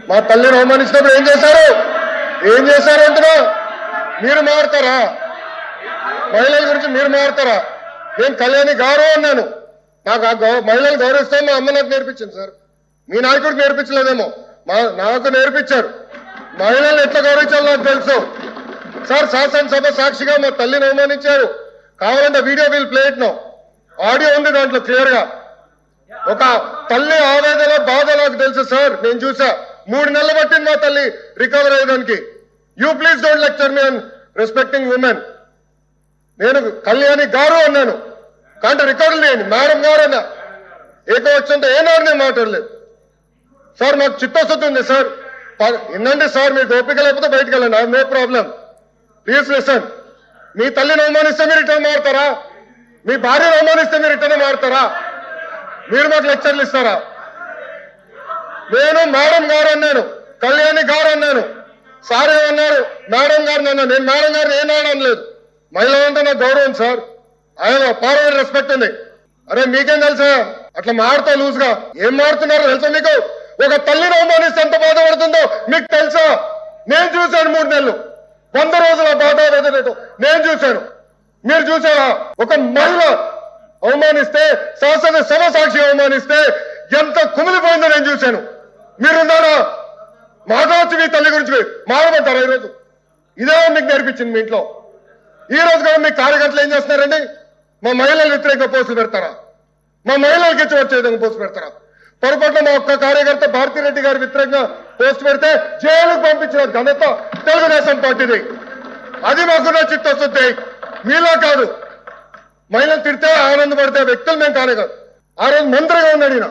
మా తల్లిని అవమానించినప్పుడు ఏం చేశారు అంటున్నా? మీరు మారుతారా? మహిళల గురించి మీరు మారుతారా? నేను కళ్యాణి గారు అన్నాను. నాకు మహిళలు గౌరవిస్తాను మా అమ్మ నాకు నేర్పించింది సార్. మీ నాయకుడికి నేర్పించలేదేమో, నాకు నేర్పించారు. మహిళలు ఎట్లా గౌరవించాలో నాకు తెలుసు సార్. శాసనసభ సాక్షిగా మా తల్లిని అవమానించారు. కావాలంటే video will play it now. Audio ఉంది దాంట్లో క్లియర్ గా. ఒక తల్లి ఆవేదన బాధ నాకు తెలుసు సార్. నేను చూసా. 3 నెలలు పట్టింది మా తల్లి రికవర్ అయ్యేదానికి. You please don't lecture me on respecting women. నేను కళ్యాణి గారు అన్నాను, కానీ రికార్డులు లేని మేడం గారు అన్నా. ఏకవచ్చంతో ఏనాడు నేను మాట్లాడలేదు సార్. మాకు చిత్తశుద్ధి ఉంది సార్. వినండి సార్, మీకు ఓపిక లేకపోతే బయటకు వెళ్ళండి. I no problem. Please listen. మీ తల్లిని అవమానిస్తే మీరు రిటర్న్ మారుతారా? మీ భార్యను అవమానిస్తే మీరు రిటర్న్ మారుతారా? మీరు మాకు లెక్చర్లు ఇస్తారా? నేను మేడం గారు అన్నాను, కళ్యాణి గారు అన్నాను. సార్ ఏమన్నారు? మేడం గారిని అన్నాను. నేను మేడం గారిని ఏనాడు అనలేదు. మహిళలంటే నాకు గౌరవం సార్. ఆయన పార్లమెంట్ రెస్పెక్ట్ ఉంది. అరే మీకేం తెలుసా? అట్లా మారుతా లూజ్ గా ఏం మారుతున్నారో తెలుసా మీకు? ఒక తల్లిని అవమానిస్తే ఎంత బాధపడుతుందో మీకు తెలుసా? నేను చూశాను 3 నెలలు, 100 రోజుల బాధ నేను చూశాను. మీరు చూసారా? ఒక మహిళ అవమానిస్తే, శాసనసభ సాక్షి అవమానిస్తే ఎంత కుమిలిపోయిందో నేను చూశాను. మీరున్నారా? మాట్లాడచ్చు మీ తల్లి గురించి మాట్లాడతారా? ఈరోజు ఇదే మీకు నేర్పించింది మీ ఇంట్లో. ఈ రోజు కూడా మీ కార్యకర్తలు ఏం చేస్తున్నారండి? మా మహిళలు వ్యతిరేకంగా పోస్టులు పెడతారా? మా మహిళలకి ఇచ్చి వచ్చే విధంగా పోస్టు పెడతారా? పొరపాటున మా ఒక్క కార్యకర్త భారతిరెడ్డి గారి వ్యతిరేకంగా పోస్ట్ పెడితే జైలుకు పంపించిన ఘనత తెలుగుదేశం పార్టీది. అది మాకున్న చిత్తశుద్ధి. మీలో కాదు. మహిళలు తిడితే ఆనందపడితే వ్యక్తులు మేము కానే కాదు. ఆ రోజు మంత్రిగా ఉన్నాడు ఈయన.